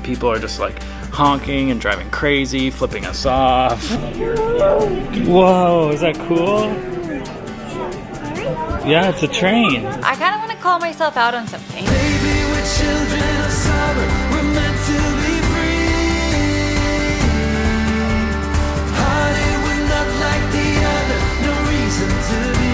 people are just like honking and driving crazy, flipping us off. Whoa, is that cool? Yeah, it's a train. I kind of want to call myself out on something. Baby, we're children of summer. We're meant to be free. Hearted, we're not like the other. No reason to be.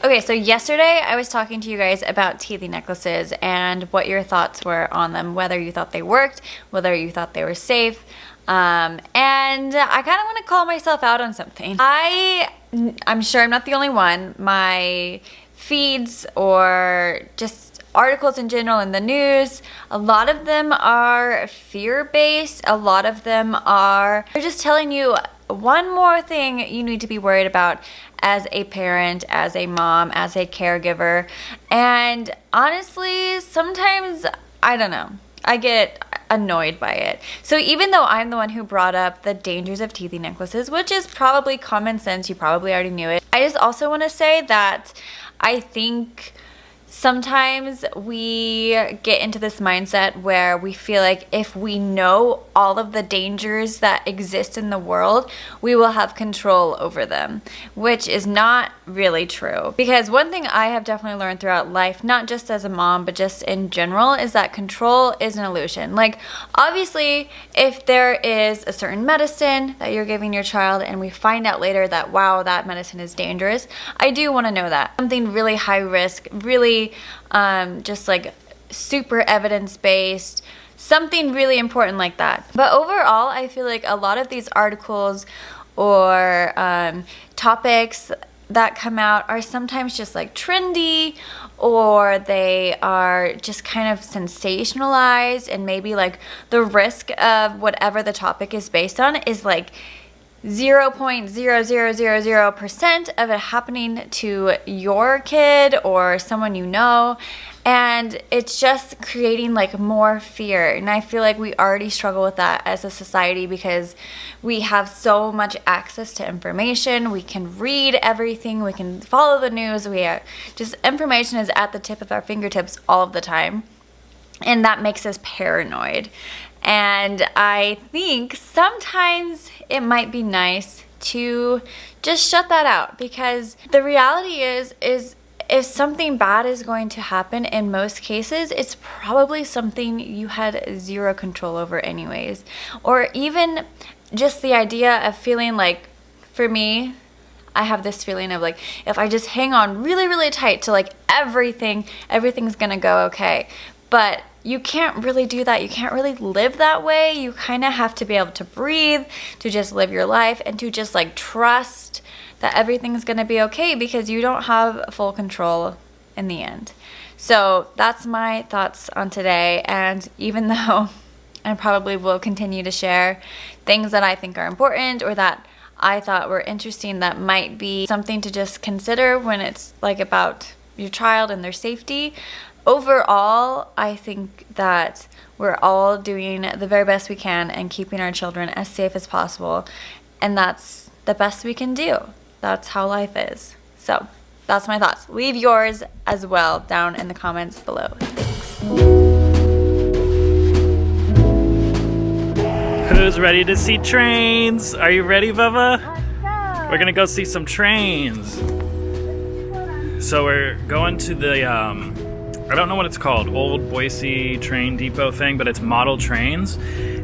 Okay, so yesterday I was talking to you guys about teething necklaces and what your thoughts were on them, whether you thought they worked, whether you thought they were safe. And I kind of want to call myself out on something. I'm sure I'm not the only one. My feeds or just articles in general in the news, a lot of them are fear-based. A lot of them they're just telling you one more thing you need to be worried about as a parent, as a mom, as a caregiver. And honestly, sometimes, I don't know, I get annoyed by it. So even though I'm the one who brought up the dangers of teething necklaces, which is probably common sense, you probably already knew it, I just also want to say that I think sometimes we get into this mindset where we feel like if we know all of the dangers that exist in the world, we will have control over them, which is not really true. Because one thing I have definitely learned throughout life, not just as a mom, but just in general, is that control is an illusion. Like, obviously, if there is a certain medicine that you're giving your child and we find out later that, wow, that medicine is dangerous, I do want to know that. Something really high risk, really just like super evidence-based, something really important like that. But overall, I feel like a lot of these articles or topics that come out are sometimes just like trendy, or they are just kind of sensationalized, and maybe like the risk of whatever the topic is based on is like 0.0000% of it happening to your kid or someone you know, and it's just creating like more fear. And I feel like we already struggle with that as a society because we have so much access to information. We can read everything, we can follow the news, just information is at the tip of our fingertips all of the time, and that makes us paranoid. And I think sometimes it might be nice to just shut that out, because the reality is if something bad is going to happen, in most cases, it's probably something you had zero control over anyways. Or even just the idea of feeling like, for me, I have this feeling of like, if I just hang on really, really tight to like everything's gonna go okay. But you can't really do that. You can't really live that way. You kind of have to be able to breathe, to just live your life, and to just like trust that everything's going to be okay, because you don't have full control in the end. So that's my thoughts on today. And even though I probably will continue to share things that I think are important or that I thought were interesting that might be something to just consider when it's like about your child and their safety, overall, I think that we're all doing the very best we can and keeping our children as safe as possible. And that's the best we can do. That's how life is. So that's my thoughts. Leave yours as well down in the comments below. Thanks. Who's ready to see trains? Are you ready, Bubba? Let's go. We're gonna go see some trains. So we're going to the I don't know what it's called, Old Boise Train Depot thing, but it's model trains.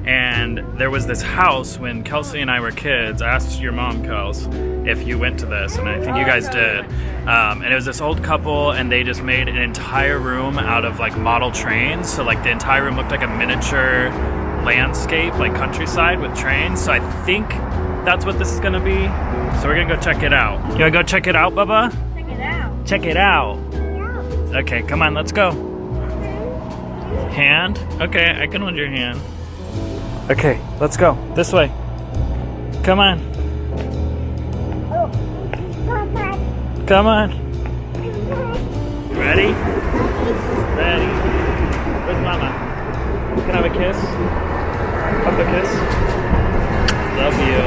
And there was this house when Kelsey and I were kids. I asked your mom, Kels, if you went to this, and I think you guys did. And it was this old couple, and they just made an entire room out of like model trains. So like the entire room looked like a miniature landscape, like countryside with trains. So I think that's what this is gonna be. So we're gonna go check it out. You wanna go check it out, Bubba? Check it out. Check it out. Okay, come on, let's go. Hand? Okay, I can hold your hand. Okay, let's go. This way. Come on. Come on. Ready? Ready. Where's Mama? Can I have a kiss? Have a kiss? Love you.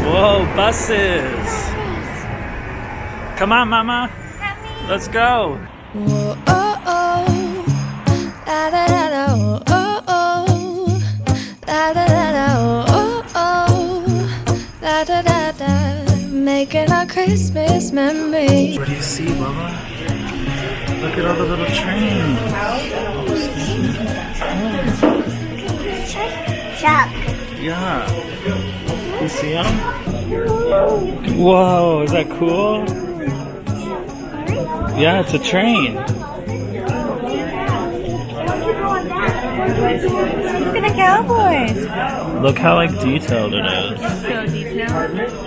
Whoa, buses. Come on, Mama. Let's go. Whoa. making our Christmas memories. What do you see, Bubba? Look at all the little trains. Chuck. Yeah. You see them? Whoa, is that cool? Yeah, it's a train. Look at the cowboys. Look how like detailed it is. So detailed.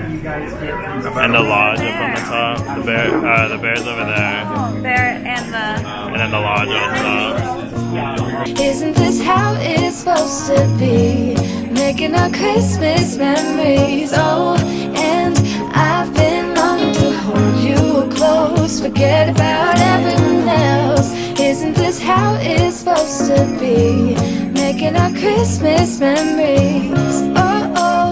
And the lodge up on the top. The bear's over there. Bear And then the lodge on top. Isn't this how it's supposed to be? Making our Christmas memories. Oh, and I've been longing to hold you close. Forget about everyone else. Isn't this how it's supposed to be? Making our Christmas memories. Oh, oh.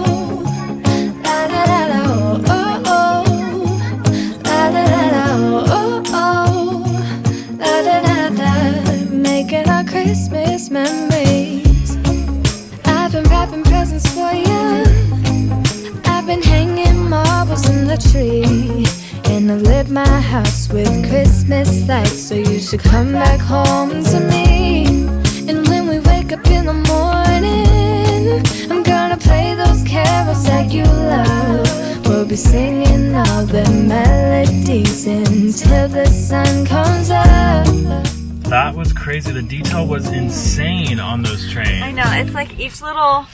La da da da. Oh, oh. La da da da. Oh, oh. La da da da. Making our Christmas memories. I've been wrapping presents for you. I've been hanging marbles in the tree. And I've lit my house with Christmas lights. So you should come back home to me. And when we wake up in the morning, I'm gonna play those carols that you love. We'll be singing all the melodies until the sun comes up. That was crazy. The detail was insane on those trains. I know, it's like each little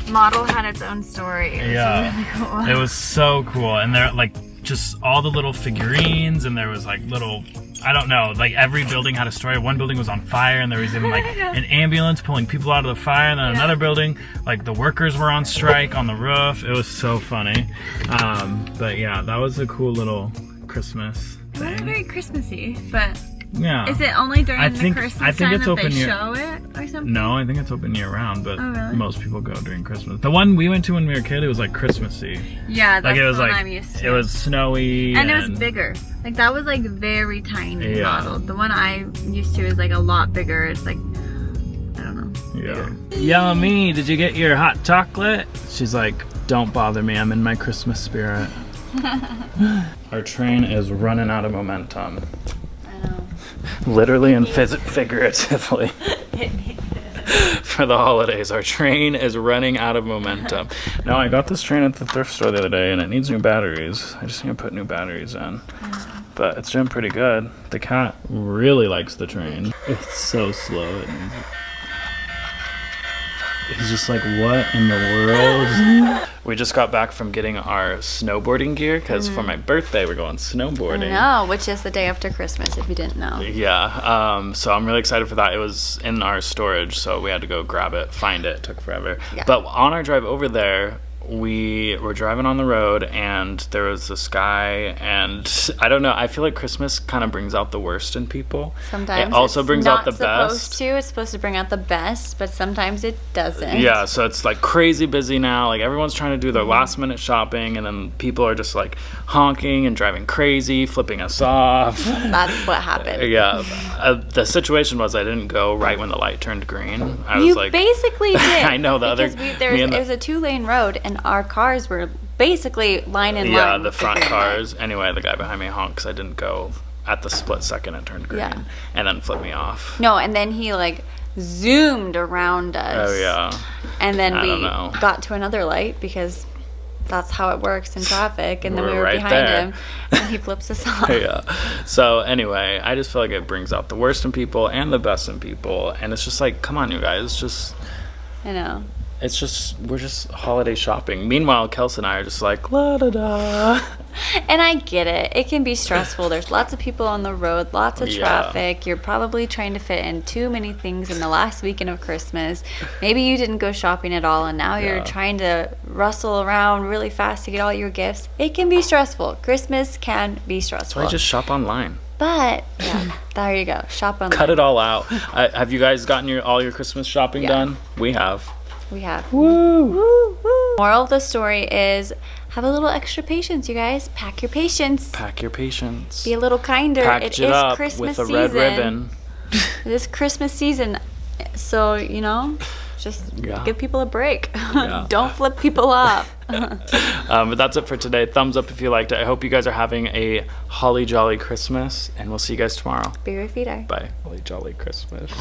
model had its own story. It was really cool. It was so cool. And they're like just all the little figurines, and there was like little, I don't know, like every building had a story. One building was on fire, and there was even like an ambulance pulling people out of the fire, and then another building, like the workers were on strike on the roof. It was so funny. But yeah, that was a cool little Christmas Not thing. very Christmassy, but Yeah. is it only during I the think Christmas it's time that open they year. show it or something? No, I think it's open year round, but Oh, really? most people go during Christmas. The one we went to when we were a kid, it was like Christmassy. Yeah, that's Like it was the one like I'm used to. it was snowy and it was bigger. Like that was like very tiny Yeah. model. The one I used to is like a lot bigger. It's like, I don't know. Yeah. Yummy, did you get your hot chocolate? She's like, don't bother me, I'm in my Christmas spirit. Our train is running out of momentum. I know. Literally and figuratively. For the holidays, our train is running out of momentum. Now, I got this train at the thrift store the other day, and it needs new batteries. I just need to put new batteries in. But it's doing pretty good. The cat really likes the train. It's so slow. He's just like, what in the world? We just got back from getting our snowboarding gear because for my birthday we're going snowboarding. No, which is the day after Christmas, if you didn't know. Yeah, so I'm really excited for that. It was in our storage, so we had to go grab it, find it. It took forever. Yeah. But on our drive over there, we were driving on the road, and there was this guy, and I don't know, I feel like Christmas kind of brings out the worst in people. Sometimes it also it's brings not out the supposed best. to. It's supposed to bring out the best, but sometimes it doesn't. Yeah, so it's like crazy busy now. Like everyone's trying to do Mm-hmm. their last minute shopping, and then people are just like honking and driving crazy, flipping us off. That's what happened. Yeah, the situation was I didn't go right when the light turned green. I was You like, basically did. I know, the because other- me and it the- was a 2-lane road, and our cars were basically line in line. yeah, the with front green light. cars. Anyway, the guy behind me honked 'cause I didn't go at the split second it turned green, Yeah. and then flipped me off. No, and then he like zoomed around us. Oh yeah. And then I we don't know. got to another light because that's how it works in traffic. And then we We're were right behind there. him, and he flips us off. Yeah. So anyway, I just feel like it brings out the worst in people and the best in people, and it's just like, come on, you guys, just. I know. It's just, we're just holiday shopping. Meanwhile, Kelsey and I are just like, la da da. And I get it. It can be stressful. There's lots of people on the road, lots of Yeah. traffic. You're probably trying to fit in too many things in the last weekend of Christmas. Maybe you didn't go shopping at all, and now you're Yeah. trying to rustle around really fast to get all your gifts. It can be stressful. Christmas can be stressful. So I just shop online. But yeah, there you go. Shop online. Cut it all out. Have you guys gotten all your Christmas shopping Yeah. done? We have. We have. Woo! Woo, woo. Moral of the story is have a little extra patience, you guys. Pack your patience. Pack your patience. Be a little kinder. Package it is up Christmas with a season. red ribbon. It is Christmas season. So, you know, Just Yeah. give people a break. Yeah. Don't flip people off. But that's it for today. Thumbs up if you liked it. I hope you guys are having a holly jolly Christmas, and we'll see you guys tomorrow. Be your feeder. Bye. Holly jolly Christmas.